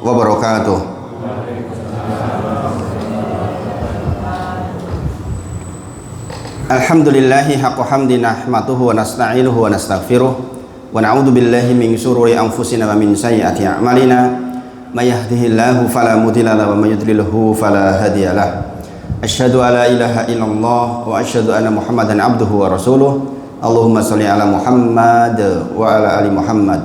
wabarakatuh. Alhamdulillahi haqqa hamdi nahmaduhu wa nasta'inuhu wa nastaghfiruh wa na'udzu billahi min syururi anfusina wa min sayyiati a'malina may yahdihillahu fala mudilla lahu wa may yudlilhu fala hadiyalah. Asyhadu an la ilaha illallah wa asyhadu anna Muhammadan abduhu wa rasuluh. Allahumma shalli ala Muhammad wa ala ali Muhammad.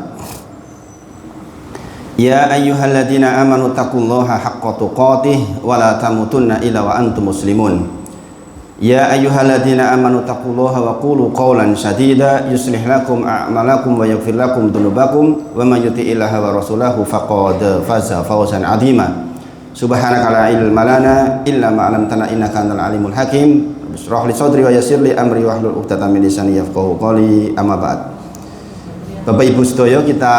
Ya ayyuhalladzina amanu taqullaha haqqa tuqatih wa la tamutunna illa wa antum muslimun. Ya ayyuhalladzina amanu taqullaha wa qulu qawlan sadida yuslih lakum a'malakum wa yaghfir lakum dhunubakum wa may yuti'illaha wa rasulahu faqad faza fawzan 'azima. Subhanaka la ilma lana illa ma 'allamtana innaka antal alimul hakim. Bismillah li sadri wa yassir li amri wa hlul 'uqdatam min lisani yafqahu qawli. Amma ba'd. Bapak Ibu sedaya, kita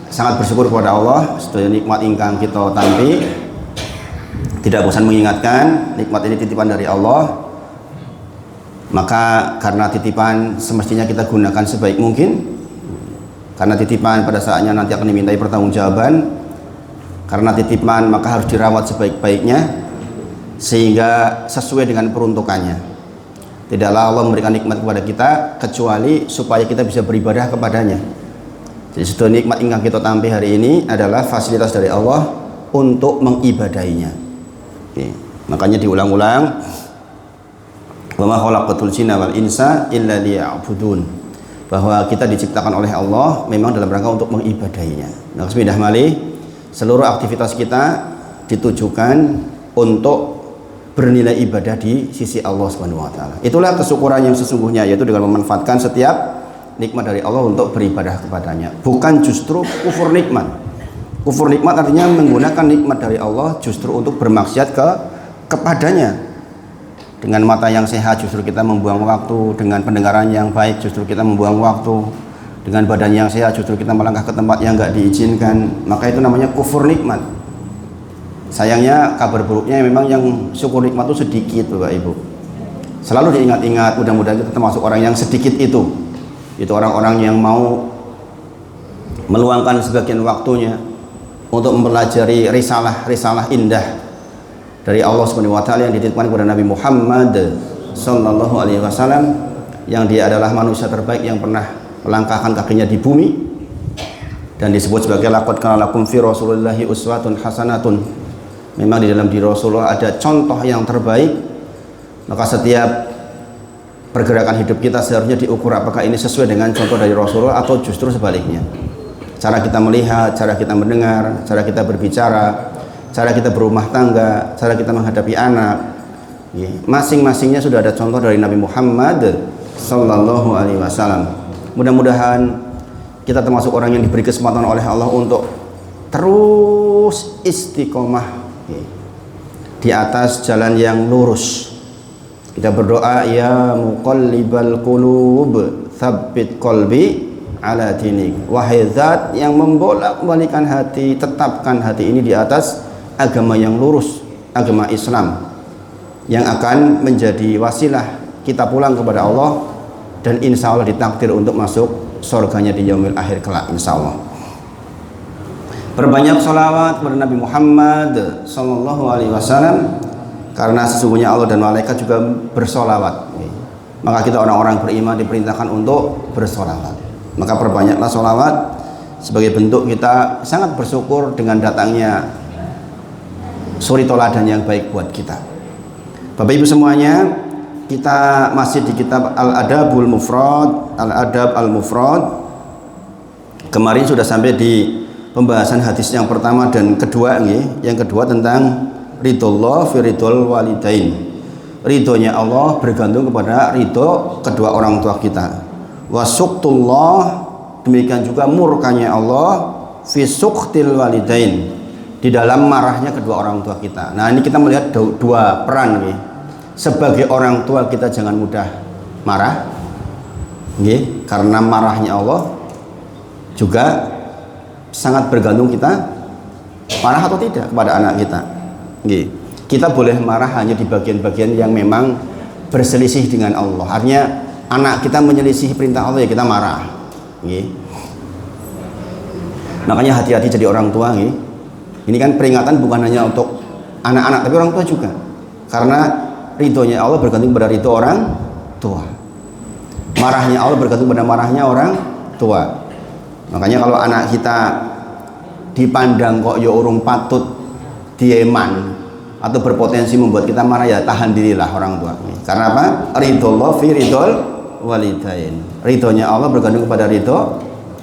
sangat bersyukur kepada Allah sedaya nikmat ingkang kita tampi. Tidak bosan mengingatkan nikmat ini titipan dari Allah. Maka karena titipan semestinya kita gunakan sebaik mungkin. Karena titipan pada saatnya nanti akan dimintai pertanggungjawaban. Karena titipan maka harus dirawat sebaik-baiknya sehingga sesuai dengan peruntukannya. Tidaklah Allah memberikan nikmat kepada kita kecuali supaya kita bisa beribadah kepadanya. Jadi sedaya nikmat ingkang kita tampi hari ini adalah fasilitas dari Allah untuk mengibadahinya. Oke. Makanya diulang-ulang, wa ma khalaqatul jinna wal insa illa liya'budun, bahwa kita diciptakan oleh Allah memang dalam rangka untuk mengibadahinya. Nah, semindah malih, seluruh aktivitas kita ditujukan untuk bernilai ibadah di sisi Allah Subhanahu wa taala. Itulah kesyukuran yang sesungguhnya, yaitu dengan memanfaatkan setiap nikmat dari Allah untuk beribadah kepadanya, bukan justru kufur nikmat. Kufur nikmat artinya menggunakan nikmat dari Allah justru untuk bermaksiat kepadanya. Dengan mata yang sehat justru kita membuang waktu, dengan pendengaran yang baik justru kita membuang waktu, dengan badan yang sehat justru kita melangkah ke tempat yang nggak diizinkan. Maka itu namanya kufur nikmat. Sayangnya kabar buruknya memang yang syukur nikmat itu sedikit, Bapak Ibu. Selalu diingat-ingat, mudah-mudahan kita termasuk orang yang sedikit itu. Itu orang-orang yang mau meluangkan sebagian waktunya untuk mempelajari risalah indah dari Allah Subhanahu wa taala yang dititipkan kepada Nabi Muhammad sallallahu alaihi wasallam, yang dia adalah manusia terbaik yang pernah melangkahkan kakinya di bumi, dan disebut sebagai laqad kana lakum fi rasulillahi uswatun hasanatun. Memang di dalam diri Rasulullah ada contoh yang terbaik. Maka setiap pergerakan hidup kita seharusnya diukur apakah ini sesuai dengan contoh dari Rasulullah atau justru sebaliknya. Cara kita melihat, cara kita mendengar, cara kita berbicara, cara kita berumah tangga, cara kita menghadapi anak, masing-masingnya sudah ada contoh dari Nabi Muhammad sallallahu alaihi wasallam. Mudah-mudahan kita termasuk orang yang diberi kesempatan oleh Allah untuk terus istiqomah di atas jalan yang lurus. Kita berdoa, ya muqallibal qulub tsabbit qalbi ala dinik. Wahai zat yang membolak-balikan hati, tetapkan hati ini di atas agama yang lurus, agama Islam, yang akan menjadi wasilah kita pulang kepada Allah dan insya Allah ditakdir untuk masuk surganya di yaumil akhir kelak, insya Allah. Berbanyak sholawat kepada Nabi Muhammad sallallahu alaihi wasallam, karena sesungguhnya Allah dan malaikat juga bersholawat. Maka kita orang-orang beriman diperintahkan untuk bersholawat. Maka perbanyaklah sholawat sebagai bentuk kita sangat bersyukur dengan datangnya suri toladan yang baik buat kita. Bapak Ibu semuanya, kita masih di kitab Al-Adabul Mufrad, Al-Adab Al-Mufrad. Kemarin sudah sampai di pembahasan hadis yang pertama dan kedua, yang kedua tentang ridhollah fi ridhol walidain. Ridhonya Allah bergantung kepada ridho kedua orang tua kita. Wa suqtullah, demikian juga murkanya Allah fi suqtil walidain, di dalam marahnya kedua orang tua kita. Nah, ini kita melihat dua peran nih. Sebagai orang tua kita jangan mudah marah, karena marahnya Allah juga sangat bergantung kita marah atau tidak kepada anak kita. Kita boleh marah hanya di bagian-bagian yang memang berselisih dengan Allah. Artinya anak kita menyelisih perintah Allah, ya kita marah. Makanya hati-hati jadi orang tua nih. Ini kan peringatan bukan hanya untuk anak-anak tapi orang tua juga. Karena ridhonya Allah bergantung pada ridho orang tua. Marahnya Allah bergantung pada marahnya orang tua. Makanya kalau anak kita dipandang kok ya urung patut dieman atau berpotensi membuat kita marah, ya tahan dirilah orang tua. Karena apa? Ridhollah fi ridhol walidain. Ridhonya Allah bergantung kepada ridho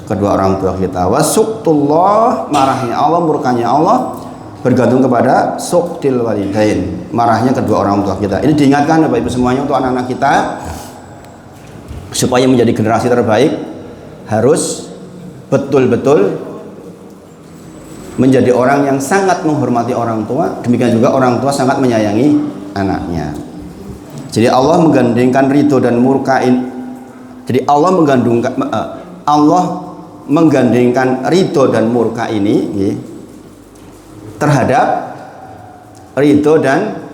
kedua orang tua kita. Wasuktullah, marahnya Allah, murkanya Allah bergantung kepada suktil walidain, marahnya kedua orang tua kita. Ini diingatkan Bapak Ibu semuanya untuk anak-anak kita supaya menjadi generasi terbaik harus betul-betul menjadi orang yang sangat menghormati orang tua, demikian juga orang tua sangat menyayangi anaknya. Jadi Allah menggandengkan ridho dan murka ini. Jadi Allah menggandengkan ridho dan murka ini terhadap ridho dan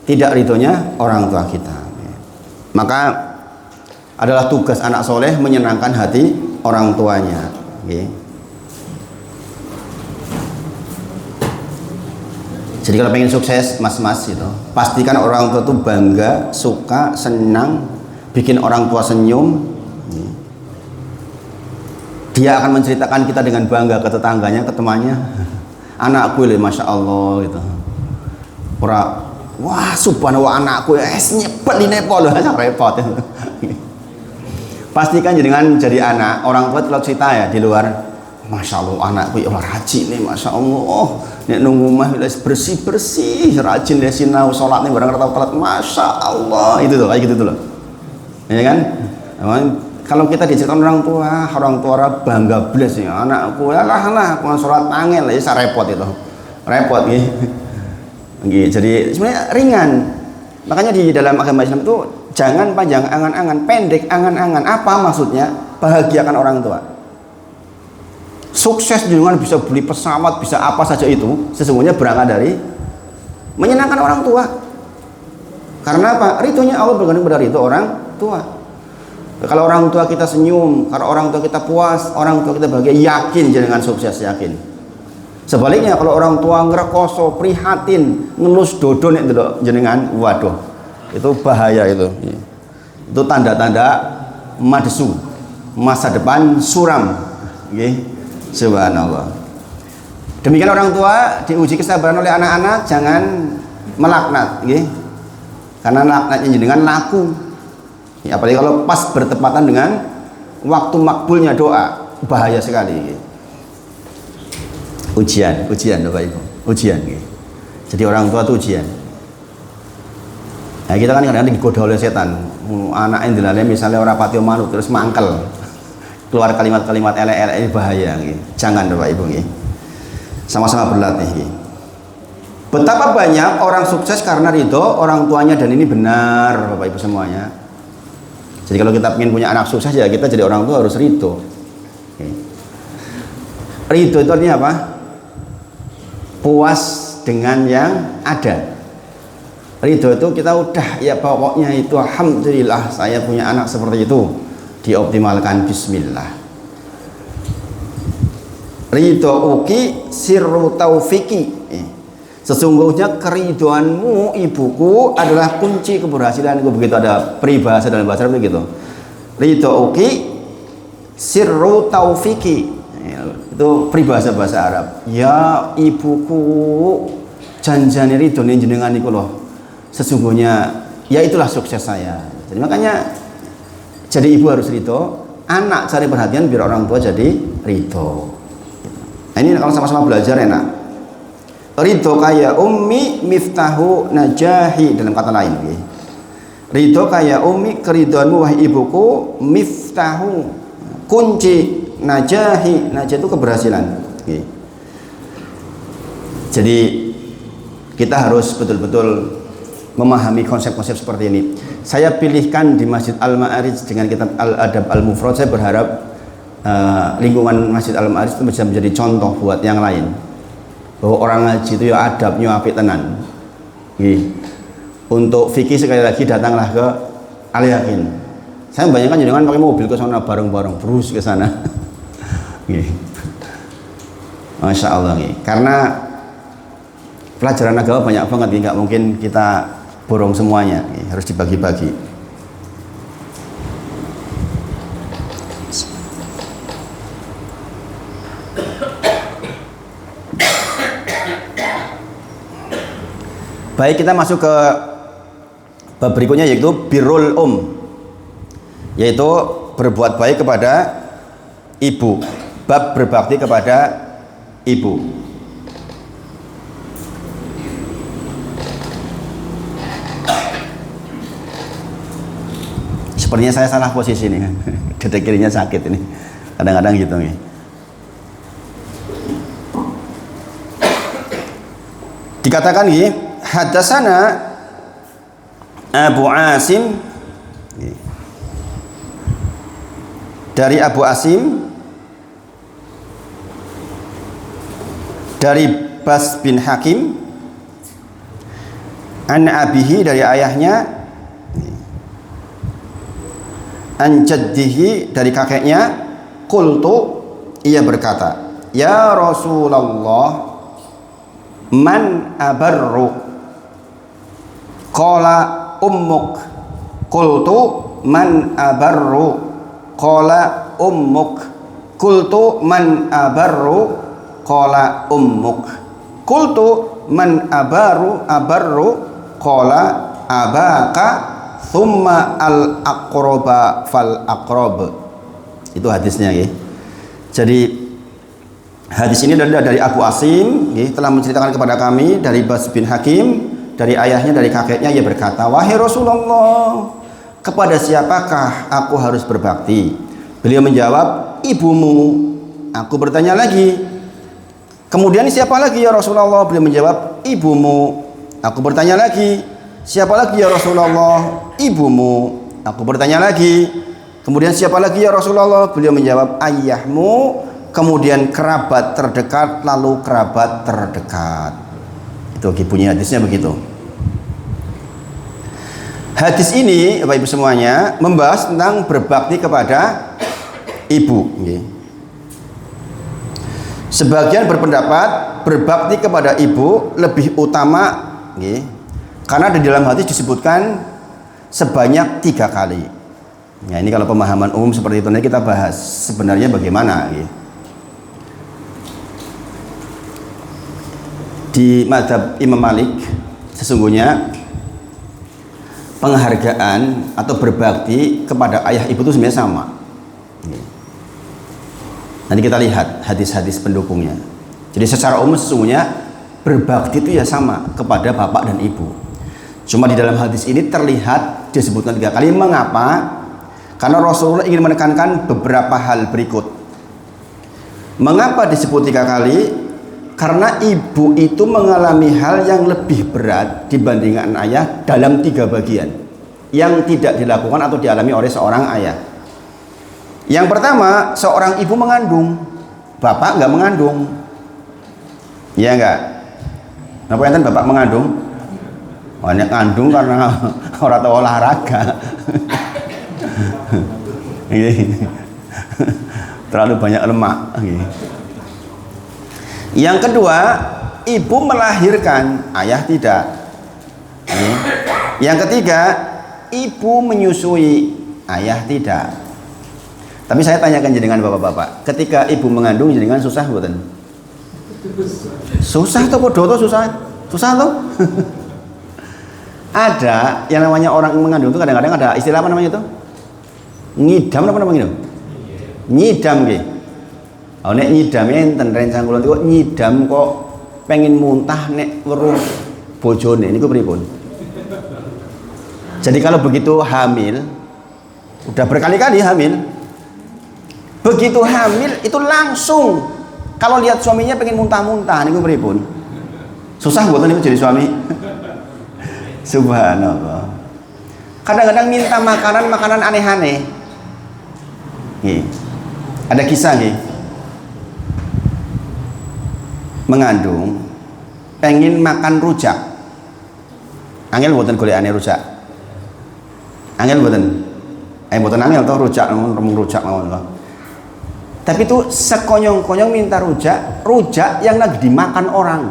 tidak ridhonya orang tua kita. Maka adalah tugas anak soleh menyenangkan hati orang tuanya. Jadi kalau pengen sukses mas-mas itu, pastikan orang tua itu bangga, suka, senang, bikin orang tua senyum. Dia akan menceritakan kita dengan bangga ke tetangganya, ke temannya. Anakku ini masya Allah gitu. Wah subhanallah anakku ya nyepet di Nepal loh, repot. Pastikan jadi anak orang tua terlalu cerita ya di luar. Masya Allah anakku ya rajin nih, masya Allah. Nek nunggu mah bersih rajin ya sinau sholat nih barang telat, masya Allah itu tuh kayak gitu tuh loh, ya kan? Kalau kita diceritakan orang tua bangga belas ya anakku lah aku sholat angel ya repot itu, repot gitu. Jadi sebenarnya ringan. Makanya di dalam agama Islam itu jangan panjang angan-angan, pendek angan-angan. Apa maksudnya? Bahagiakan orang tua. Sukses dengan bisa beli pesawat, bisa apa saja itu sesungguhnya berangkat dari menyenangkan orang tua. Karena apa? Ridhonya Allah bergantung pada ridho orang tua. Kalau orang tua kita senyum, kalau orang tua kita puas, orang tua kita bahagia, yakin jenengan sukses, yakin. Sebaliknya kalau orang tua ngrekoso, prihatin, ngelus dodon itu jenengan, waduh, itu bahaya itu. Itu tanda-tanda madsu, masa depan suram. Subhanallah. Demikian orang tua diuji kesabaran oleh anak-anak, jangan melaknat, karena laknatnya jenengan laku. Apalagi kalau pas bertepatan dengan waktu makbulnya doa, bahaya sekali. Ujian Bapak Ibu, ujian. Jadi orang tua itu ujian. Nah, kita kan kadang-kadang digoda oleh setan. Anak yang dilalui misalnya orang patio manut terus mangkel. Keluar kalimat-kalimat ele-ele, ini bahaya. Jangan Bapak Ibu. Sama-sama berlatih. Betapa banyak orang sukses karena ridho orang tuanya, dan ini benar Bapak Ibu semuanya. Jadi kalau kita ingin punya anak sukses ya kita jadi orang tua harus ridho. Ridho itu artinya apa? Puas dengan yang ada. Ridho itu kita udah ya pokoknya itu alhamdulillah saya punya anak seperti itu, dioptimalkan bismillah. Ridho uki sirru taufiki. Sesungguhnya keriduanmu ibuku adalah kunci keberhasilan. Begitu ada peribahasa dalam bahasa Arab begitu. Ridho uki sirru taufiki. Itu peribahasa bahasa Arab. Ya ibuku janjane ridho jenengan niku loh. Sesungguhnya ya itulah sukses saya. Jadi makanya jadi ibu harus ridho, anak cari perhatian biar orang tua jadi ridho. Nah, ini kalau sama-sama belajar enak. Ridho kaya ummi miftahu najahi, dalam kata lain. Ridho kaya ummi, keriduanmu wahai ibuku, miftahu, kunci najahi. Najah itu keberhasilan. Jadi kita harus betul-betul memahami konsep-konsep seperti ini. Saya pilihkan di Masjid Al-Ma'arij dengan kitab Al-Adab Al-Mufrad. Saya berharap lingkungan Masjid Al-Ma'arij itu bisa menjadi contoh buat yang lain, bahwa orang ngaji itu ya adabnya apik tenan. Untuk fikih sekali lagi datanglah ke Al-Yakin. Saya membayangkan jangan pakai mobil ke sana bareng-bareng terus ke sana. Masya Allah nih. Karena pelajaran agama banyak banget nih, nggak mungkin kita borong semuanya nih, harus dibagi-bagi. Baik, kita masuk ke bab berikutnya, yaitu birrul yaitu berbuat baik kepada ibu. Bab berbakti kepada ibu. Sepertinya saya salah posisi nih. Dada kirinya sakit ini. Kadang-kadang gitu nih. Dikatakan gini, hadasana Abu Asim, dari Abu Asim, dari Bas bin Hakim, an abihi, dari ayahnya, an jaddihi, dari kakeknya, qultu, ia berkata, ya Rasulullah, man abarru, qala ummuk, qultu man abarru, qala ummuk, qultu man abarru, qala ummuk, qultu man abarru, qala abaka, thumma al aqraba fal aqrab. Itu hadisnya ya. Jadi hadis ini dari Abu Asim ya, telah menceritakan kepada kami dari Bas bin Hakim, dari ayahnya, dari kakeknya, ia berkata, wahai Rasulullah, kepada siapakah aku harus berbakti? Beliau menjawab, ibumu. Aku bertanya lagi, kemudian siapa lagi ya Rasulullah? Beliau menjawab, ibumu. Aku bertanya lagi, siapa lagi ya Rasulullah? Ibumu. Aku bertanya lagi, kemudian siapa lagi ya Rasulullah? Beliau menjawab, ayahmu, kemudian kerabat terdekat, lalu kerabat terdekat. Itu bunyi hadisnya begitu. Hadis ini Bapak Ibu semuanya membahas tentang berbakti kepada ibu. Sebagian berpendapat berbakti kepada ibu lebih utama, karena di dalam hadis disebutkan sebanyak 3 kali. Nah, ini kalau pemahaman umum seperti itu, nanti kita bahas sebenarnya bagaimana. Di mazhab Imam Malik sesungguhnya penghargaan atau berbakti kepada ayah ibu itu sebenarnya sama. Nanti kita lihat hadis-hadis pendukungnya. Jadi secara umum sesungguhnya berbakti itu ya sama kepada bapak dan ibu. Cuma di dalam hadis ini terlihat disebutkan 3 kali. Mengapa? Karena Rasulullah ingin menekankan beberapa hal berikut. Mengapa disebut 3 kali? Karena ibu itu mengalami hal yang lebih berat dibandingkan ayah dalam 3 bagian yang tidak dilakukan atau dialami oleh seorang ayah. Yang pertama, seorang ibu mengandung, bapak nggak mengandung. Iya enggak? Kenapa enten bapak mengandung? Banyak ngandung karena orang tahu olahraga. Terlalu banyak lemak. Yang kedua, ibu melahirkan, ayah tidak. Yang ketiga, ibu menyusui, ayah tidak. Tapi saya tanyakan jenengan bapak-bapak, ketika ibu mengandung jenengan susah bukan? Susah tuh, podo tuh susah, susah tuh. Ada yang namanya orang mengandung itu kadang-kadang ada istilah apa namanya itu? Ngidam apa namanya itu? Nyidam gitu. Oh, nek nyidam enten rencang kula niku nyidam kok pengen muntah nek weruh bojone niku pripun? Jadi kalau begitu hamil, udah berkali-kali hamil. Begitu hamil itu langsung kalau lihat suaminya pengen muntah-muntah niku pripun? Susah mboten niku jadi suami? Subhanallah. Kadang-kadang minta makanan aneh-aneh. Ada kisah nih. Mengandung pengen makan rujak. Angel mboten golekane rujak. Angel mboten. Mboten angel to rujak, ngomong rujak mawon. Tapi itu sekonyong-konyong minta rujak, rujak yang lagi dimakan orang.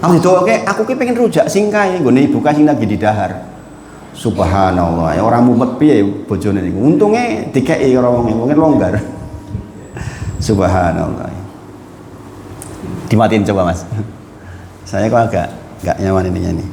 Aku itu oke, aku ki pengen rujak singkai, nggone ibu sing lagi didahar. Subhanallah, ya orang mumet piye bojone niku. Untunge dikeki karo wong mungkin longgar. Subhanallah. Dimatiin coba Mas. Saya kok agak nggak nyaman ininya nih.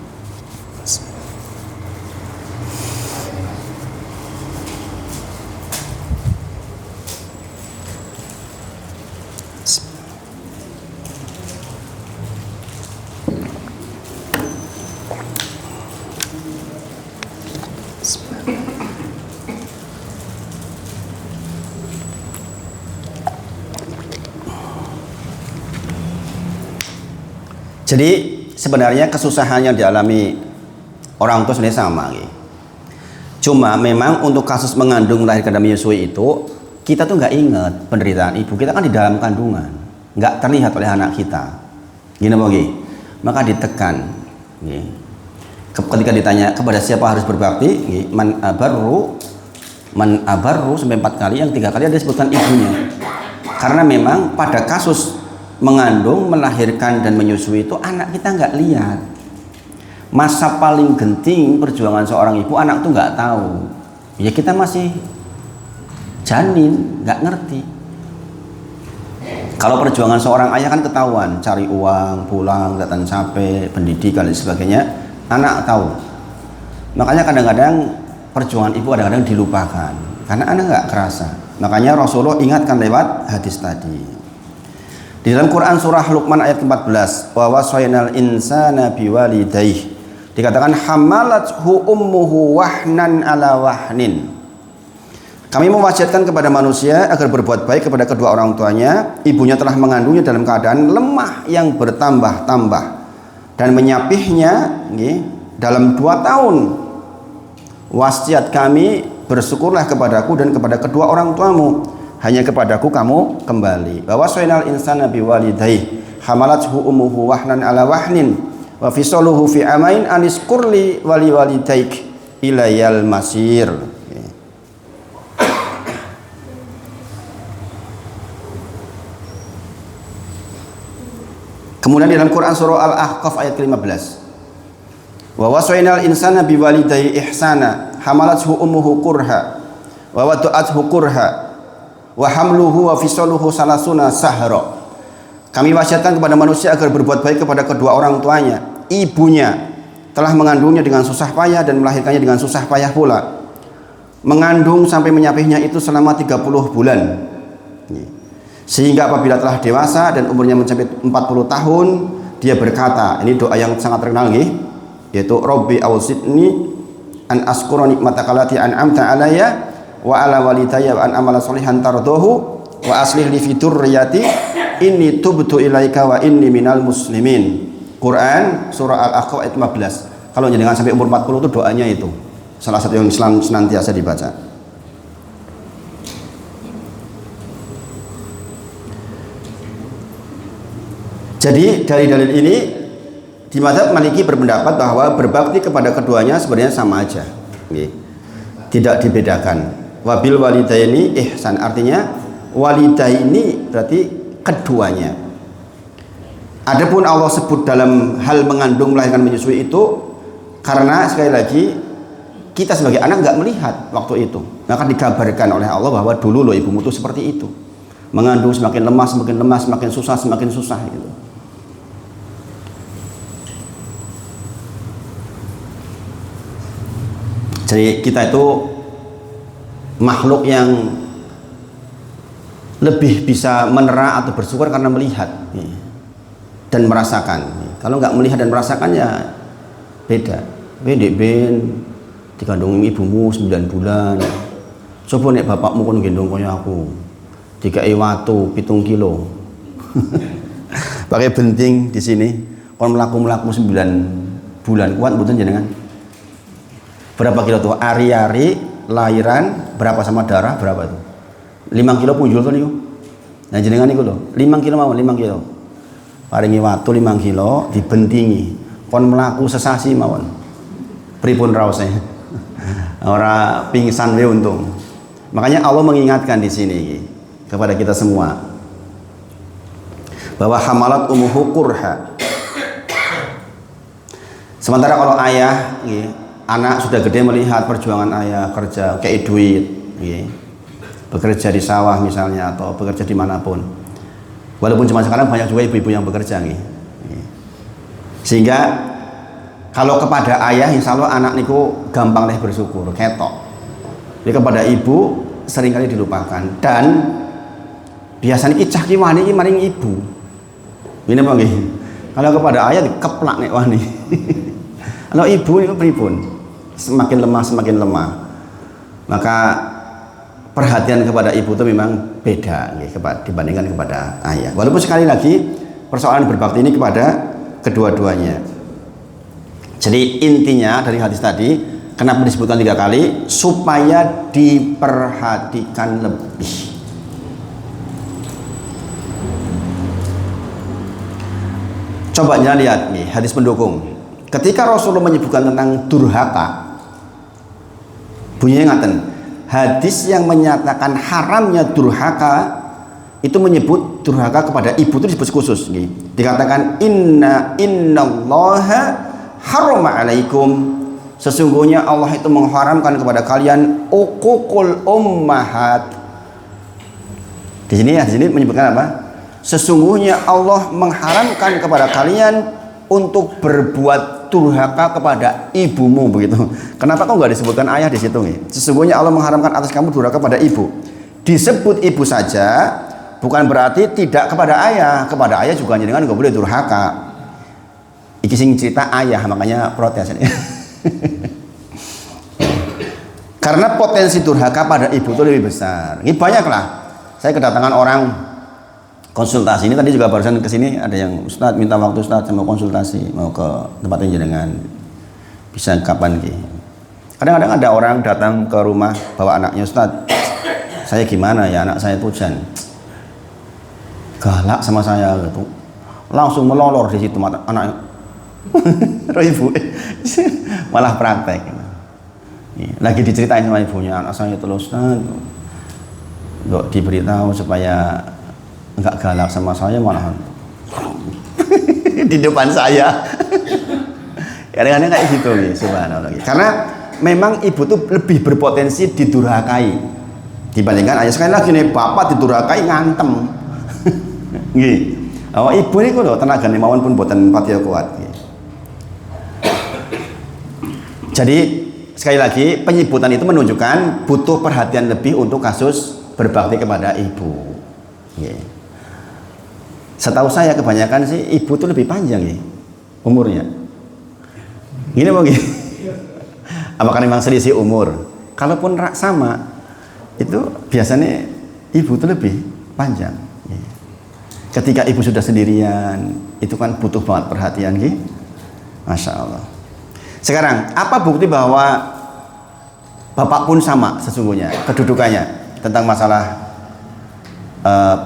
Jadi sebenarnya kesusahan yang dialami orang tua sebenarnya sama gitu. Cuma memang untuk kasus mengandung, melahirkan dan menyusui itu kita tuh nggak ingat penderitaan ibu kita kan di dalam kandungan, nggak terlihat oleh anak kita. Gini Bogi, maka ditekan. Gitu. Ketika ditanya kepada siapa harus berbakti, gitu. Man abarru sampai 4 kali, yang 3 kali ada disebutkan ibunya. Karena memang pada kasus mengandung, melahirkan dan menyusui itu anak kita nggak lihat. Masa paling genting perjuangan seorang ibu, anak tuh nggak tahu. Ya kita masih janin, nggak ngerti. Kalau perjuangan seorang ayah kan ketahuan, cari uang, pulang, datang capek, pendidikan dan sebagainya, anak tahu. Makanya kadang-kadang perjuangan ibu kadang-kadang dilupakan karena anak nggak kerasa. Makanya Rasulullah ingatkan lewat hadis tadi. Di dalam Quran surah Luqman ayat ke-14, wa wasaynal insana biwalidayhi, dikatakan hamalathu ummuhu wahnan ala wahnin. Kami mewasiatkan kepada manusia agar berbuat baik kepada kedua orang tuanya. Ibunya telah mengandungnya dalam keadaan lemah yang bertambah-tambah dan menyapihnya dalam 2 tahun. Wasiat kami, bersyukurlah kepadaku dan kepada kedua orang tuamu, hanya kepadaku kamu kembali. Wa wasaynal insana biwalidayhi hamalathu ummuhu wahnan ala wahnin wa fisaluhu fi amain aniskurli wali walidaik ilayal masir. Kemudian di dalam Quran surah Al-Ahqaf ayat ke-15, wa wasaynal insana biwalidayhi ihsana hamalathu ummuhu kurha wa wada'athu kurha wa hamluhu wa fisaluhu salasuna sahra. Kami wasiatkan kepada manusia agar berbuat baik kepada kedua orang tuanya. Ibunya telah mengandungnya dengan susah payah dan melahirkannya dengan susah payah pula. Mengandung sampai menyapihnya itu selama 30 bulan. Sehingga apabila telah dewasa dan umurnya mencapai 40 tahun, dia berkata, ini doa yang sangat terkenal yaitu Rabbi awzidni an askura nikmataka allati an'amta alayya wa ala walidayya wa an amala sholihan tardahu wa aslih li fi dzurriyyati inni tubtu ilaika wa inni minal muslimin. Quran surah Al-Ahqaf ayat 15. Kalau jangan sampai umur 40 itu doanya itu salah satu yang Islam senantiasa dibaca. Jadi dari dalil ini di mazhab Maliki berpendapat bahwa berbakti kepada keduanya sebenarnya sama aja, tidak dibedakan. Wabil walidaini ihsan, artinya walidaini berarti keduanya. Adapun Allah sebut dalam hal mengandung, melahirkan, menyusui itu karena sekali lagi kita sebagai anak nggak melihat waktu itu, maka dikabarkan oleh Allah bahwa dulu loh ibumu itu seperti itu, mengandung semakin lemah, semakin susah gitu. Jadi kita itu makhluk yang lebih bisa menerima atau bersyukur karena melihat dan merasakan. Kalau nggak melihat dan merasakan ya beda. Ben dikandung ibumu 9 bulan. Coba nek bapakmu kon gendong kaya aku. Dikai watu 7 kilo. Pakai benting di sini. Kon mlaku-mlaku 9 bulan. Kuat mboten jenengan? Berapa kilo tuh? Ari-ari lahiran berapa sama darah berapa itu? 5 kilo punjul tuh niku. Nah jenengan niku lho, 5 kilo mawon, 5 kilo. Paringi watu 5 kilo dibentingi. Kon mlaku sesasi mawon. Pripun raosé? Ora pingsan we untung. Makanya Allah mengingatkan di sini kepada kita semua bahwa hamalat umuhu kurha. Sementara kalau ayah, anak sudah gede melihat perjuangan ayah kerja kayak duit, bekerja di sawah misalnya atau bekerja dimanapun. Walaupun zaman sekarang banyak juga ibu-ibu yang bekerja, sehingga kalau kepada ayah, insya Allah anak niku gampang deh bersyukur, ketok. Jadi kepada ibu seringkali dilupakan, dan biasanya cah ki wani ki maring ibu. Ini apa nggih? Kalau kepada ayah dikeplak nek wani. Kalau ibu niku pripun? Semakin lemah. Maka perhatian kepada ibu itu memang beda dibandingkan kepada ayah. Walaupun sekali lagi persoalan berbakti ini kepada kedua-duanya. Jadi intinya dari hadis tadi, kenapa disebutkan 3 kali? Supaya diperhatikan lebih. Coba lihat nih hadis pendukung. Ketika Rasulullah menyebutkan tentang durhaka, bunyinya ngaten. Hadis yang menyatakan haramnya durhaka itu menyebut durhaka kepada ibu itu disebut khusus. Dikatakan innallaha harama alaikum, sesungguhnya Allah itu mengharamkan kepada kalian uququl ummahat. Di sini menyebutkan apa? Sesungguhnya Allah mengharamkan kepada kalian untuk berbuat durhaka kepada ibumu, begitu. Kenapa kok nggak disebutkan ayah di situ nih? Sesungguhnya Allah mengharamkan atas kamu durhaka kepada ibu. Disebut ibu saja, bukan berarti tidak kepada ayah. Kepada ayah juga jangan nggak boleh durhaka. Iki sing cerita ayah, makanya protes ini. Karena potensi durhaka pada ibu itu lebih besar. Ini banyaklah. Saya kedatangan orang konsultasi ini tadi juga barusan kesini, ada yang Ustadz minta waktu, Ustadz saya mau konsultasi, mau ke tempat jenengan, bisa kapan ki? Kadang-kadang ada orang datang ke rumah bawa anaknya, Ustadz saya gimana ya, anak saya pujan galak sama saya gitu, langsung melolor di situ mata anak roh ibu malah praktek lagi diceritain sama ibunya, anak saya itu Ustadz nggak diberitahu supaya nggak galak sama saya, malah di depan saya. Kadang-kadang kayak gitu nih, subhanallah. Karena memang ibu tuh lebih berpotensi didurhakai dibandingkan ayah. Sekali lagi nih, bapak didurhakai ngantem. Nggih. Oh, ibu niku lho tenagane mawon pun boten pati kuat. Jadi sekali lagi penyebutan itu menunjukkan butuh perhatian lebih untuk kasus berbakti kepada ibu. Setahu saya kebanyakan sih ibu tuh lebih panjang ya umurnya. Gini mau gini. Apakah memang selisih umur? Kalaupun sama, itu biasanya ibu tuh lebih panjang. Ketika ibu sudah sendirian, itu kan butuh banget perhatian, gitu. Masya Allah. Sekarang, apa bukti bahwa bapak pun sama sesungguhnya kedudukannya tentang masalah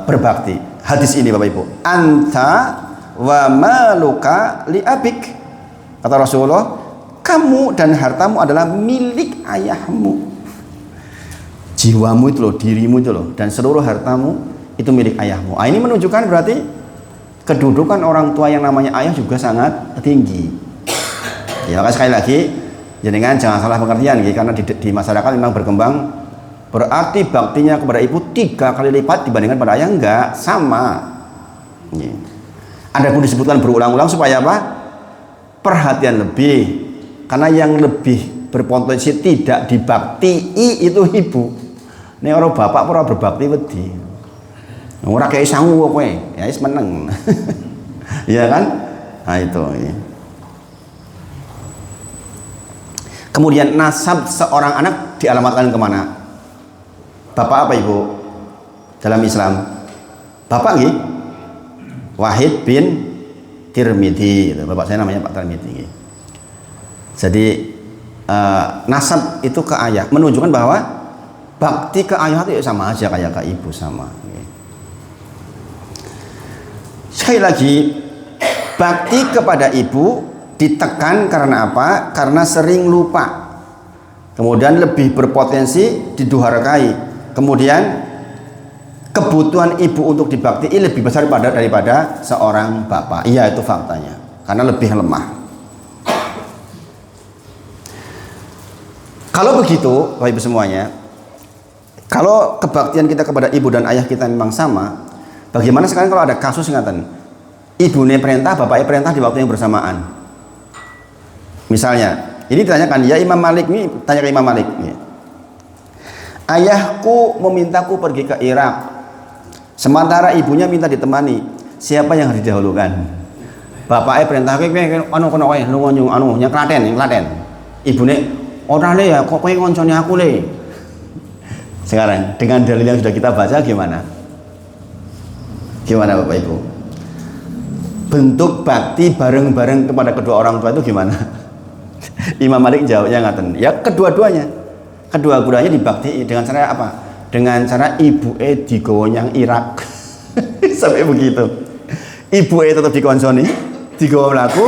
berbakti? Hadis ini Bapak Ibu, anta wa maluka li abik, kata Rasulullah, kamu dan hartamu adalah milik ayahmu. Jiwamu itu loh, dirimu itu loh, dan seluruh hartamu itu milik ayahmu. Ini menunjukkan berarti kedudukan orang tua yang namanya ayah juga sangat tinggi. Ya, maka sekali lagi jenengan jangan salah pengertian, karena di masyarakat memang berkembang berarti baktinya kepada ibu 3 kali lipat dibandingkan pada ayah. Enggak, sama. Ada pun disebutkan berulang-ulang supaya apa? Perhatian lebih. Karena yang lebih berpotensi tidak dibaktii itu ibu. Ini orang bapak ora berbakti wedi. Ora kayak sangu kowe, ya wis meneng. Iya kan? Nah itu. Kemudian nasab seorang anak dialamatkan kemana? Bapak apa ibu dalam Islam? Bapak nggih? Wahid bin Tirmidzi. Bapak saya namanya Pak Tirmidzi. Jadi nasab itu ke ayah menunjukkan bahwa bakti ke ayah itu sama aja kayak ke ibu, sama. Sekali lagi, bakti kepada ibu ditekan karena apa? Karena sering lupa. Kemudian lebih berpotensi didurhakai. Kemudian kebutuhan ibu untuk dibakti lebih besar daripada seorang bapak. Iya, itu faktanya. Karena lebih lemah. Kalau begitu, Bapak Ibu semuanya, kalau kebaktian kita kepada ibu dan ayah kita memang sama, bagaimana sekarang kalau ada kasus ngaten, ibunya perintah, bapaknya perintah di waktu yang bersamaan? Misalnya, ini ditanyakan, ya Imam Malik, ini tanya ke Imam Malik, ya. Ayahku memintaku pergi ke Irak, sementara ibunya minta ditemani. Siapa yang harus didahulukan? Bapaknya perintah yang Klaten. Ibune ora le ya, kok kowe ngoncone aku le. Sekarang dengan dalil yang sudah kita baca gimana? Gimana Bapak Ibu? Bentuk bakti bareng-bareng kepada kedua orang tua itu gimana? Imam Malik jawabnya ngaten, ya kedua-duanya dibakti dengan cara apa? Dengan cara ibu digawa nyang Irak. Sampai begitu. Ibu tetap dikonsoni, digawa mlaku,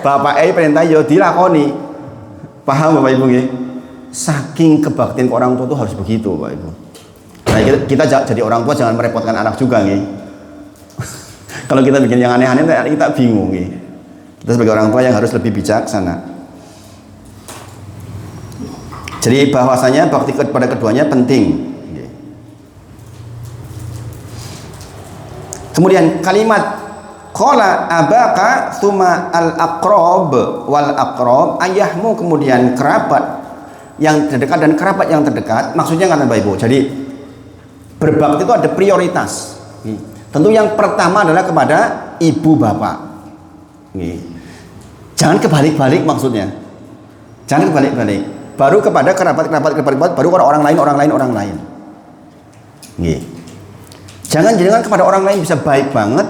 bapak perintah yo dilakoni. Paham Bapak Ibu nggih? Saking kebaktian ke orang tua itu harus begitu Bapak Ibu. Nah, kita jadi orang tua jangan merepotkan anak juga nggih. Kalau kita bikin yang aneh-aneh kita bingung nggih. Kita sebagai orang tua yang harus lebih bijaksana. Jadi bahwasanya bakti kepada keduanya penting. Kemudian kalimat qala abaka tsumma al-aqrab wal aqrab, ayahmu kemudian kerabat yang terdekat dan kerabat yang terdekat, maksudnya kan Bapak Ibu. Jadi berbakti itu ada prioritas. Tentu yang pertama adalah kepada ibu bapak. Jangan kebalik-balik maksudnya. Jangan kebalik-balik. Baru kepada kerabat, baru kepada orang lain. Jangan kepada orang lain bisa baik banget,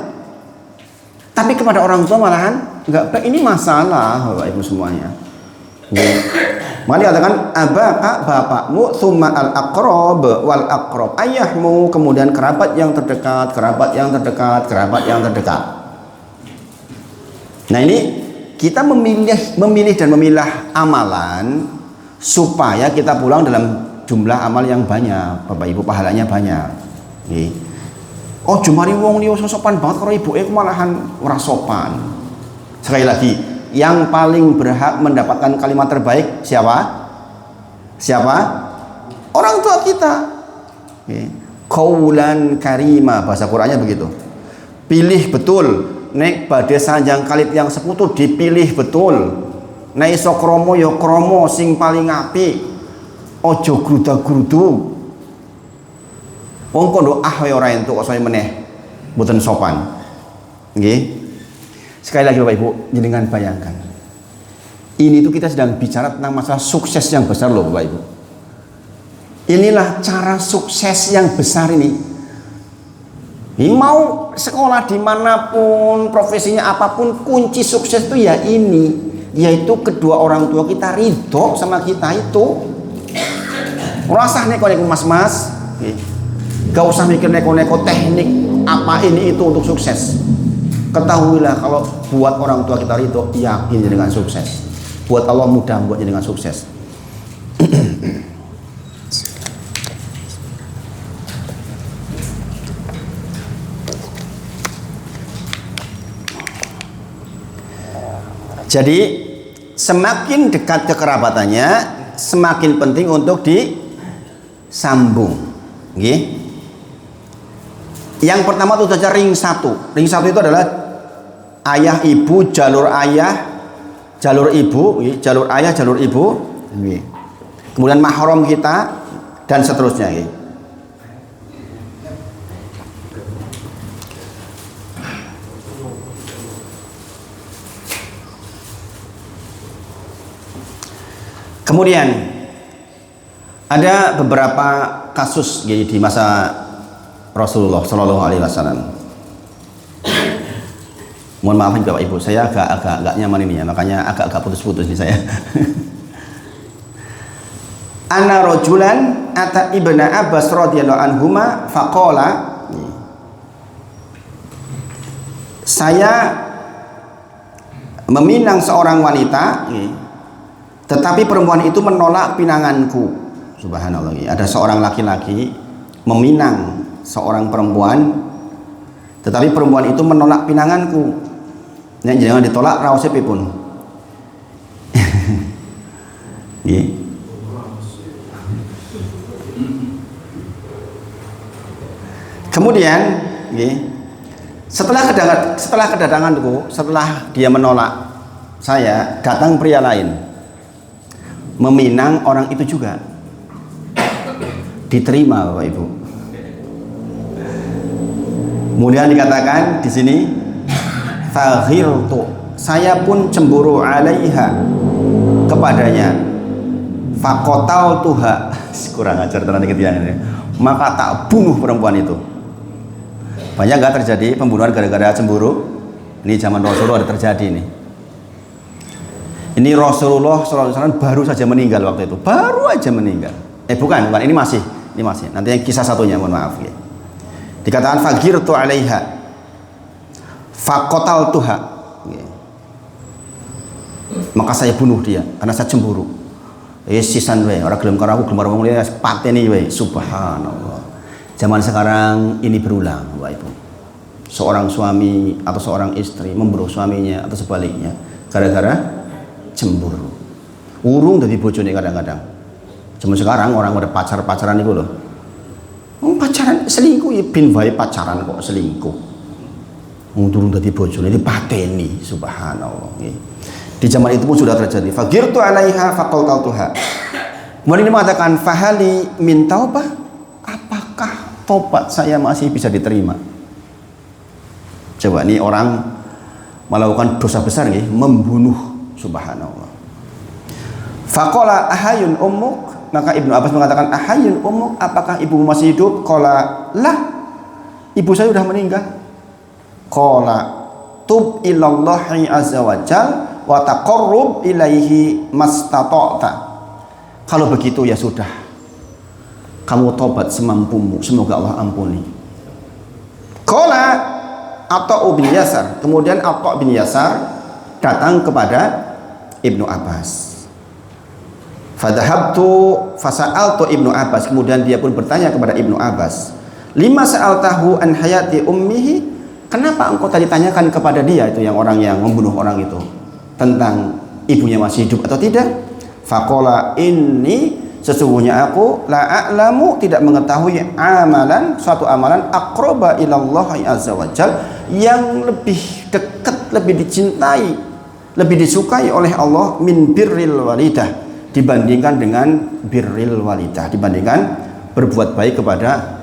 tapi kepada orang tua malahan enggak baik. Ini masalah Bapak Ibu semuanya. Maka dikatakan abaka bapakmu, tsumma al-aqrab wal aqrab, ayahmu, kemudian kerabat yang terdekat. Nah, ini kita memilih dan memilah amalan supaya kita pulang dalam jumlah amal yang banyak, Bapak Ibu, pahalanya banyak. Oh, jumari wong liya sopan banget karo ibuke malahan ora sopan. Sekali lagi, yang paling berhak mendapatkan kalimat terbaik siapa? Orang tua kita. Qaulan karima, bahasa Qur'annya begitu. Pilih betul, nek badhe sanjang kalit yang sekutu dipilih betul. Nek iso kromo ya kromo sing paling apik. Aja gruda-grudu. Wong kondo wae ora entuk kok saya meneh mboten sopan. Nggih. Sekali lagi Bapak Ibu, jenengan bayangkan. Ini tuh kita sedang bicara tentang masalah sukses yang besar loh Bapak Ibu. Inilah cara sukses yang besar ini. Mau sekolah dimanapun, profesinya apapun, kunci sukses itu ya ini, yaitu kedua orang tua kita ridho sama kita itu. Rasah neko-neko mas-mas, gak usah mikir neko-neko teknik apa ini itu untuk sukses. Ketahuilah kalau buat orang tua kita ridho, yakin dengan sukses. Buat Allah mudah buat dengan sukses. Jadi semakin dekat kekerabatannya, semakin penting untuk disambung. Okay? Yang pertama itu saja ring satu. Ring satu itu adalah ayah ibu, jalur ayah, jalur ibu, jalur ayah, jalur ibu. Okay. Kemudian mahram kita dan seterusnya. Okay. Kemudian ada beberapa kasus di masa Rasulullah Shallallahu Alaihi Wasallam. Mohon maaf Bapak Ibu, saya agak nyaman ini ya, makanya agak putus-putus nih saya. Anna rojulan ata ibna Abbas radhiyallahu anhuma faqala, saya meminang seorang wanita, tetapi perempuan itu menolak pinanganku. Subhanallah. Ada seorang laki-laki meminang seorang perempuan, tetapi perempuan itu menolak pinanganku. Jangan ditolak raosnya pun. Kemudian setelah kedatanganku, setelah dia menolak saya, datang pria lain meminang orang itu juga, diterima Bapak Ibu. Kemudian dikatakan di sini faghirtu, saya pun cemburu alaiha, kepadanya, fakotal tuha, kurang ajar tenan ini, maka tak bunuh perempuan itu. Banyak nggak terjadi pembunuhan gara-gara cemburu? Ini zaman Rasulullah ada terjadi nih. Ini Rasulullah SAW baru saja meninggal waktu itu, baru aja meninggal. Bukan, ini masih. Nanti yang kisah satunya, mohon maaf. Ya. Dikatakan faghirtu alaiha, fakotal tuha, maka saya bunuh dia karena saya cemburu. Sisan we, orang gelem karo aku, gelem karo wong liya pateni we. Subhanallah. Zaman sekarang ini berulang, Bapak Ibu. Seorang suami atau seorang istri membunuh suaminya atau sebaliknya gara-gara cemburu. Urung dadi bojone kadang-kadang. Zaman sekarang orang udah pacaran itu loh. Pacaran selingkuh ya bin wae pacaran kok selingkuh. Urung dadi bojone dipateni, subhanallah. Di zaman itu pun sudah terjadi. Faghirtu alaiha faqaltuha. Kemudian dia mengatakan fahali min taubah, apakah tobat saya masih bisa diterima? Coba ini orang melakukan dosa besar nih, membunuh, subhanallah. Faqala ahayun ummuk, maka Ibnu Abbas mengatakan ahayun ummuk, apakah ibumu masih hidup? Qala lah, ibu saya sudah meninggal. Qala tub ilallahi azza wa jalla wa taqarrub ilaihi mastata'ta. Kalau begitu ya sudah, kamu tobat semampumu, semoga Allah ampuni. Qala Atha bin Yasar, kemudian Atha bin Yasar datang kepada Ibnu Abbas. Fadhahabtu fasa'altu Ibnu Abbas, kemudian dia pun bertanya kepada Ibnu Abbas, lima sa'altahu an hayati ummihi, kenapa engkau tadi tanyakan kepada dia, itu yang orang yang membunuh orang itu, tentang ibunya masih hidup atau tidak? Faqala inni, sesungguhnya aku la a'lamu, tidak mengetahui amalan, suatu amalan aqraba ilallahi azza wajal, yang lebih dekat, lebih dicintai, lebih disukai oleh Allah min birril walidah, dibandingkan dengan birril walidah, dibandingkan berbuat baik kepada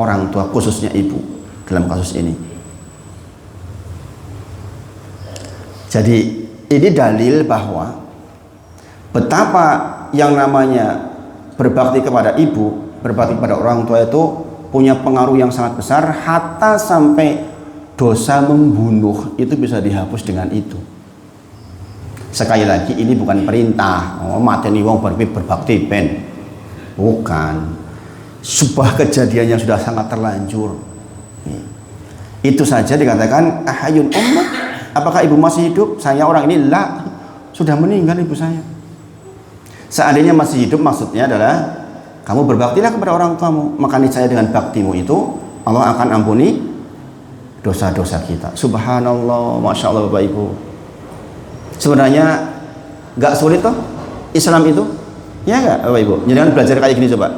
orang tua, khususnya ibu dalam kasus ini. Jadi ini dalil bahwa betapa yang namanya berbakti kepada ibu, berbakti kepada orang tua itu punya pengaruh yang sangat besar, hatta sampai dosa membunuh itu bisa dihapus dengan itu. Sekali lagi, ini bukan perintah, mateni wong berbakti ben. Bukan. Sebuah kejadian yang sudah sangat terlanjur. Itu saja dikatakan ahayun ummuk, apakah ibu masih hidup? Saya orang ini lah, sudah meninggal ibu saya. Seandainya masih hidup, maksudnya adalah kamu berbaktilah kepada orang tuamu, maka niscaya dengan baktimu itu Allah akan ampuni dosa-dosa kita. Subhanallah, masya Allah Bapak Ibu. Sebenarnya nggak sulit toh Islam itu, ya nggak Bapak Ibu? Jangan belajar kayak gini coba.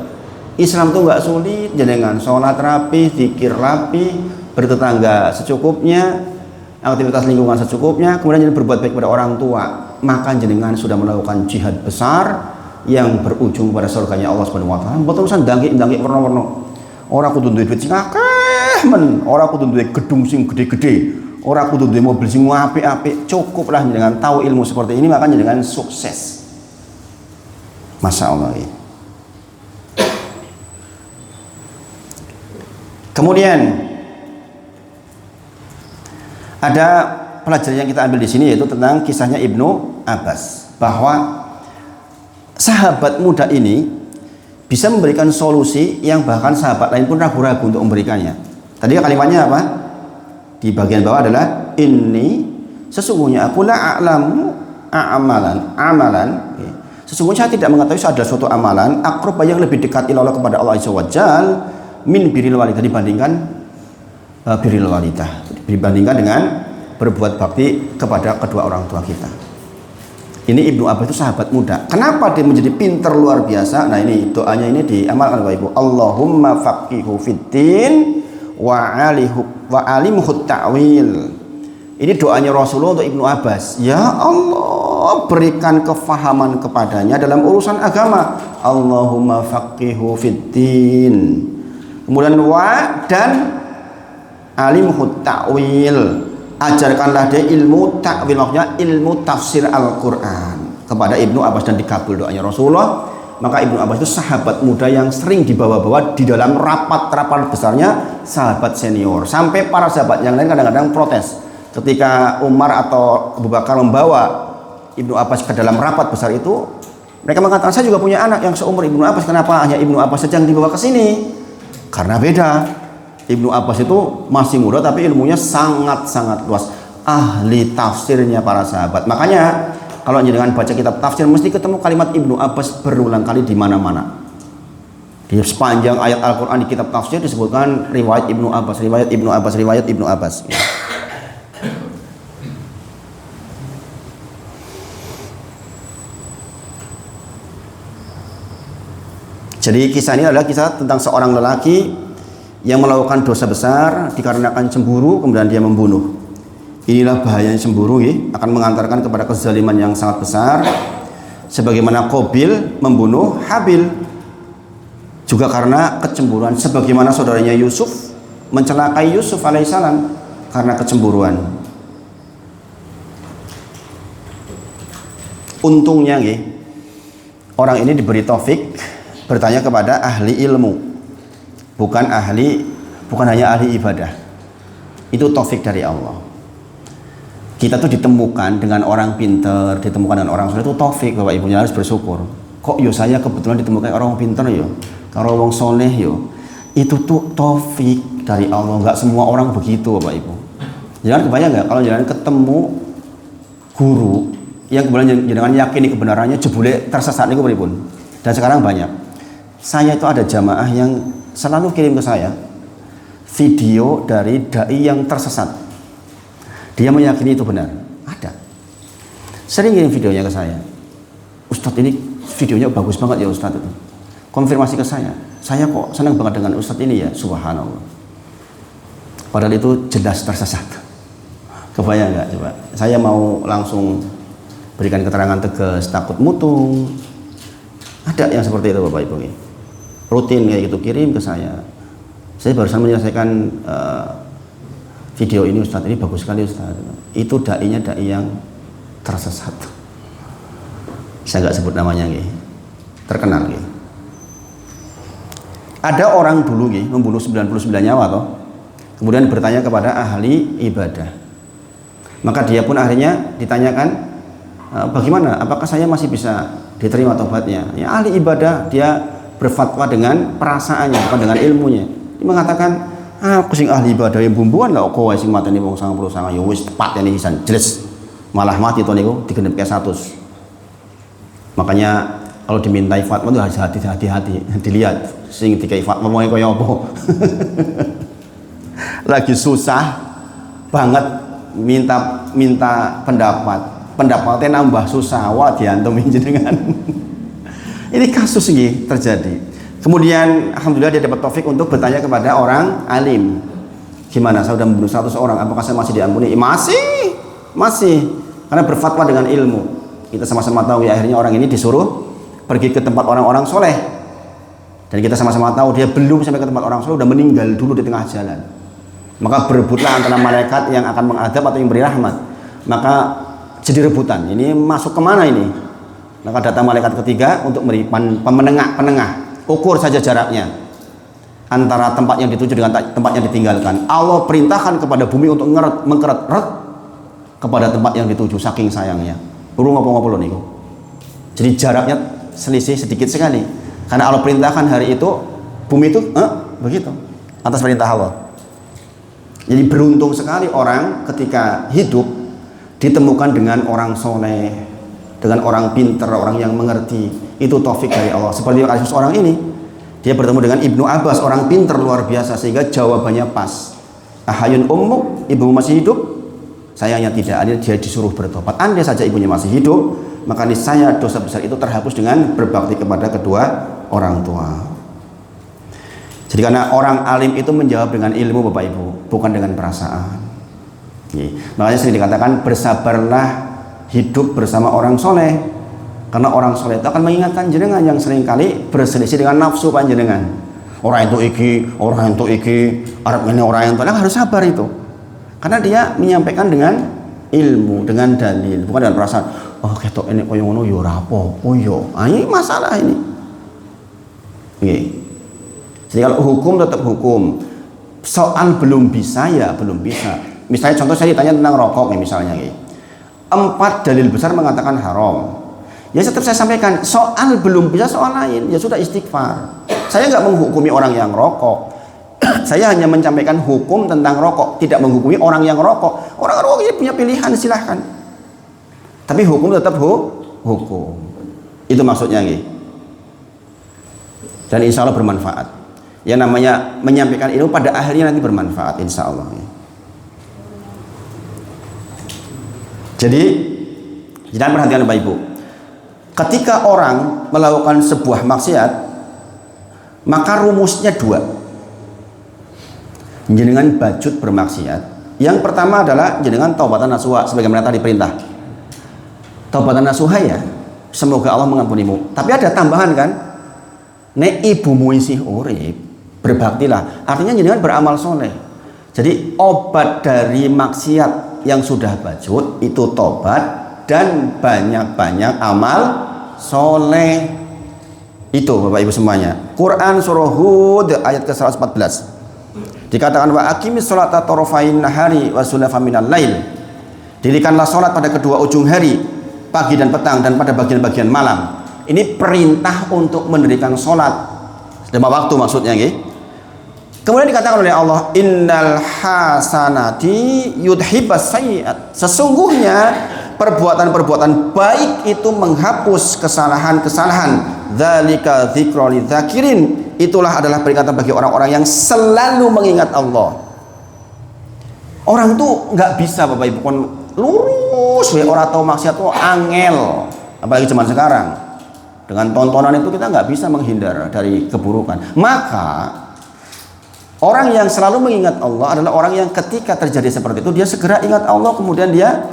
Islam tuh nggak sulit, jangan sholat rapi, zikir rapi, bertetangga secukupnya, aktivitas lingkungan secukupnya, kemudian jangan berbuat baik kepada orang tua, maka jenengan sudah melakukan jihad besar yang berujung pada surganya Allah Subhanahu wa taala. Mboten urusan dangik-dangik warna-warna. Ora kudu duwe duit sing akeh men, ora kudu duwe gedung sing gede-gede, ora kudu duwe mobil sing apik-apik, cukuplah jenengan tahu ilmu seperti ini, maka jenengan sukses. Masya Allah. Kemudian ada pelajaran yang kita ambil di sini, yaitu tentang kisahnya Ibnu Abbas, bahwa sahabat muda ini bisa memberikan solusi yang bahkan sahabat lain pun ragu-ragu untuk memberikannya. Tadi kalimatnya apa? Di bagian bawah adalah ini, sesungguhnya aku la a'lamu amalan. Sesungguhnya saya tidak mengetahui ada suatu amalan aqrab yang lebih dekat ilallah kepada Allah Azza wa Jal min birril walidah, dibandingkan birril walidah, dibandingkan dengan berbuat bakti kepada kedua orang tua kita. Ini Ibnu Abbas itu sahabat muda. Kenapa dia menjadi pinter luar biasa? Nah, ini doanya ini diamalkan Bapak Ibu. Allahumma faqihu fiddin wa alimhu ta'wil. Ini doanya Rasulullah untuk Ibnu Abbas. Ya Allah, berikan kefahaman kepadanya dalam urusan agama. Allahumma faqihu fiddin. Kemudian dan alimhu ta'wil. Ajarkanlah dia ilmu ta'wil, maksudnya ilmu tafsir Al-Quran kepada Ibnu Abbas, dan dikabul doanya Rasulullah. Maka Ibnu Abbas itu sahabat muda yang sering dibawa-bawa di dalam rapat-rapat besarnya sahabat senior, sampai para sahabat yang lain kadang-kadang protes ketika Umar atau Abu Bakar membawa Ibnu Abbas ke dalam rapat besar itu. Mereka mengatakan, saya juga punya anak yang seumur Ibnu Abbas, kenapa hanya Ibnu Abbas saja yang dibawa ke sini? Karena beda. Ibnu Abbas itu masih muda tapi ilmunya sangat-sangat luas, ahli tafsirnya para sahabat. Makanya kalau jangan baca kitab tafsir mesti ketemu kalimat Ibnu Abbas berulang kali di mana-mana. Di sepanjang ayat Al-Qur'an di kitab tafsir disebutkan riwayat Ibnu Abbas, riwayat Ibnu Abbas, riwayat Ibnu Abbas. Jadi kisah ini adalah kisah tentang seorang lelaki yang melakukan dosa besar dikarenakan cemburu, kemudian dia membunuh. Inilah bahayanya cemburu, akan mengantarkan kepada kezaliman yang sangat besar. Sebagaimana Qabil membunuh Habil juga karena kecemburuan, sebagaimana saudaranya Yusuf mencelakai Yusuf alaihissalam karena kecemburuan. Untungnya orang ini diberi taufik bertanya kepada ahli ilmu, bukan hanya ahli ibadah. Itu taufik dari Allah. Kita tuh ditemukan dengan orang pinter, ditemukan dengan orang soleh, itu taufik. Bapak Ibunya harus bersyukur. Kok saya kebetulan ditemukan orang pinter karo wong soleh itu tuh taufik dari Allah. Nggak semua orang begitu Bapak Ibu. Jangan kebayang nggak kalau jangan ketemu guru yang kemudian jangan yakini kebenarannya, jebule tersesat niku pripun. Dan sekarang banyak. Saya itu ada jamaah yang selalu kirim ke saya video dari dai yang tersesat. Dia meyakini itu benar. Ada. Sering kirim videonya ke saya. Ustadz, ini videonya bagus banget ya Ustadz itu. Konfirmasi ke saya. Saya kok senang banget dengan Ustadz ini ya, subhanallah. Padahal itu jelas tersesat. Kebayang nggak coba? Saya mau langsung berikan keterangan tegas, takut mutung. Ada yang seperti itu Bapak Ibu. Rutin kayak gitu, kirim ke saya. Saya barusan menyelesaikan video ini Ustadz, ini bagus sekali Ustadz. Itu dai-nya dai yang tersesat. Saya nggak sebut namanya terkenal Ada orang dulu membunuh 99 nyawa kemudian bertanya kepada ahli ibadah. Maka dia pun akhirnya ditanyakan, bagaimana? Apakah saya masih bisa diterima tobatnya? Ya, ahli ibadah dia berfatwa dengan perasaannya, bukan dengan ilmunya. Dia mengatakan, aku sing ahli ibadah yang bumbuan lah, kowe sing mateni wong 99 ya wis tepat ini hisan jelas. Malah mati to niku digendep ke 100. Makanya kalau dimintai fatwa itu harus hati-hati, dilihat sing dikai fatwa mau kaya apa. Lagi susah banget minta pendapatnya nambah susah, wah diantem jenengan. Ini kasus ini terjadi. Kemudian alhamdulillah dia dapat taufik untuk bertanya kepada orang alim. Gimana, saya sudah membunuh 100 orang, apakah saya masih diampuni? Masih. Karena berfatwa dengan ilmu. Kita sama-sama tahu akhirnya orang ini disuruh pergi ke tempat orang-orang soleh. Dan kita sama-sama tahu dia belum sampai ke tempat orang soleh, sudah meninggal dulu di tengah jalan. Maka berebutlah antara malaikat yang akan mengadab atau yang beri rahmat. Maka jadi rebutan. Ini masuk kemana ini? Maka datang malaikat ketiga untuk memberi penengah. Ukur saja jaraknya antara tempat yang dituju dengan tempat yang ditinggalkan. Allah perintahkan kepada bumi untuk mengkeret kepada tempat yang dituju, saking sayangnya. Urung apa-apa niku. Jadi jaraknya selisih sedikit sekali. Karena Allah perintahkan hari itu bumi itu begitu atas perintah Allah. Jadi beruntung sekali orang ketika hidup ditemukan dengan orang soleh, dengan orang pintar, orang yang mengerti. Itu taufik dari Allah. Seperti kasus orang ini, Dia bertemu dengan Ibnu Abbas, orang pinter luar biasa, sehingga jawabannya pas. Ahayun ummuk, ibumu masih hidup? Sayangnya tidak. Dia disuruh bertobat. Andai saja ibunya masih hidup, maka niscaya dosa besar itu terhapus dengan berbakti kepada kedua orang tua. Jadi karena orang alim itu menjawab dengan ilmu Bapak Ibu, bukan dengan perasaan. Makanya sering dikatakan bersabarlah hidup bersama orang soleh, karena orang soleh itu akan mengingatkan jenengan yang seringkali berselisih dengan nafsu panjenengan. Orang itu iki, Arab ini orang yang harus sabar itu, karena dia menyampaikan dengan ilmu, dengan dalil, bukan dengan perasaan. Oh ketok ini koyo ngono yo ora apa-apa yo. Ini masalah ini. Nggih. Jadi kalau hukum tetap hukum. Soal belum bisa ya belum bisa. Misalnya contoh saya ditanya tentang rokok nih misalnya nih. 4 dalil besar mengatakan haram. Ya tetap saya sampaikan soal belum bisa soal lain. Ya sudah istighfar. Saya nggak menghukumi orang yang rokok. Saya hanya menyampaikan hukum tentang rokok, tidak menghukumi orang yang rokok. Orang rokok ini punya pilihan, silahkan. Tapi hukum tetap hukum. Itu maksudnya nih. Dan insya Allah bermanfaat. Yang namanya menyampaikan ilmu pada akhirnya nanti bermanfaat insya Allah. Jadi jangan perhatikan Bapak Ibu. Ketika orang melakukan sebuah maksiat, maka rumusnya 2. Jenengan bajut bermaksiat. Yang pertama adalah jenengan taubatan nasuha sebagaimana tadi perintah. Taubatan nasuha ya, semoga Allah mengampunimu. Tapi ada tambahan kan? Nek ibumu isih urip, berbaktilah. Artinya jenengan beramal soleh. Jadi obat dari maksiat yang sudah bajut itu tobat dan banyak-banyak amal soleh. Itu Bapak Ibu semuanya. Quran surah Hud ayat ke-114. Dikatakan wa aqimis sholata tarafain nahari wa sulafan minal lail. Dirikanlah salat pada kedua ujung hari, pagi dan petang, dan pada bagian-bagian malam. Ini perintah untuk mendirikan salat 5 waktu maksudnya nggih. Kemudian dikatakan oleh Allah, innal hasanati yudhibas sayyi'at. Sesungguhnya perbuatan-perbuatan baik itu menghapus kesalahan-kesalahan. Dzalika dzikra lidzakirin. Itulah adalah peringatan bagi orang-orang yang selalu mengingat Allah. Orang tuh nggak bisa Bapak Ibu kon lurus we ora tau maksiat tuh angel. Apalagi zaman sekarang. Dengan tontonan itu kita nggak bisa menghindar dari keburukan. Maka orang yang selalu mengingat Allah adalah orang yang ketika terjadi seperti itu dia segera ingat Allah, kemudian dia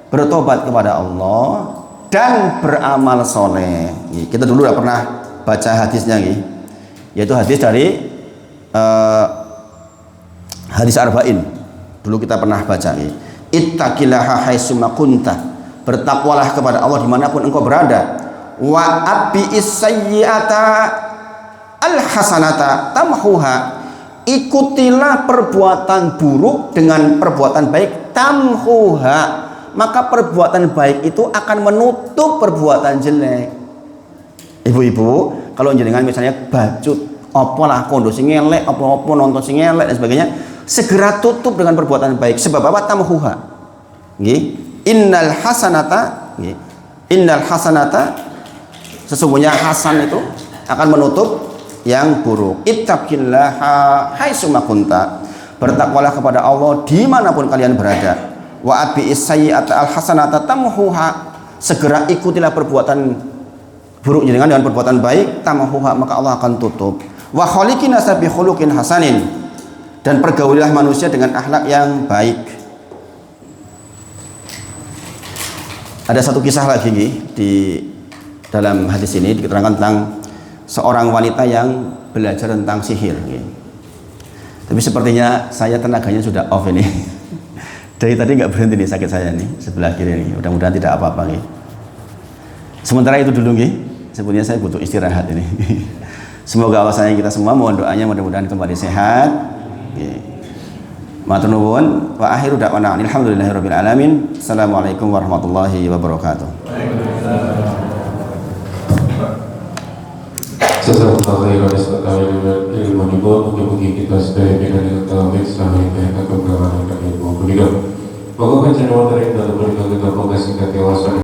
bertobat kepada Allah dan beramal soleh. Kita dulu udah pernah baca hadisnya, yaitu hadis dari hadis arba'in. Dulu kita pernah baca. Ittaqillaha haitsuma kunta. Bertakwalah kepada Allah dimanapun engkau berada. Wa abbi'is sayyi'ata al-hasanata tamhuha. Ikutilah perbuatan buruk dengan perbuatan baik, tamhuha, maka perbuatan baik itu akan menutup perbuatan jelek. Ibu-ibu, kalau jenengan misalnya bajut, apalah kondisi ngelek, apa-apa nonton sing ngelek dan sebagainya, segera tutup dengan perbuatan baik. Sebab apa? Tamhuha. Nggih. Innal hasanata, nggih. Innal hasanata, sesungguhnya hasan itu akan menutup yang buruk. Ittaqillaha haitsuma kunta. Bertakwalah kepada Allah dimanapun kalian berada. Wa atbi'is sayyi'ata al-hasanata tamhuha. Segera ikutilah perbuatan buruk jenengan dengan perbuatan baik, tamhuha, maka Allah akan tutup. Wa khaliqin nasa bi khuluqin hasanin. Dan pergaulilah manusia dengan akhlak yang baik. Ada satu kisah lagi di dalam hadis ini diterangkan tentang seorang wanita yang belajar tentang sihir. Tapi sepertinya saya tenaganya sudah off ini. Dari tadi nggak berhenti nih sakit saya nih sebelah kiri nih. Mudah-mudahan tidak apa-apa nih. Sementara itu dulu nih. Sebenarnya saya butuh istirahat ini. Semoga Allah sayang kita semua. Mohon doanya mudah-mudahan kembali sehat. Matur nuwun wa akhiru da'wana alhamdulillahirabbil alamin. Assalamualaikum warahmatullahi wabarakatuh. Sesaat khairan sekali dengan ilmu dibuat mugi-mugi kita sedaya dengan tauhid sampai ke kebenaran dan ilmu. Pokoknya channel dari dalam berita kita singkat kewasan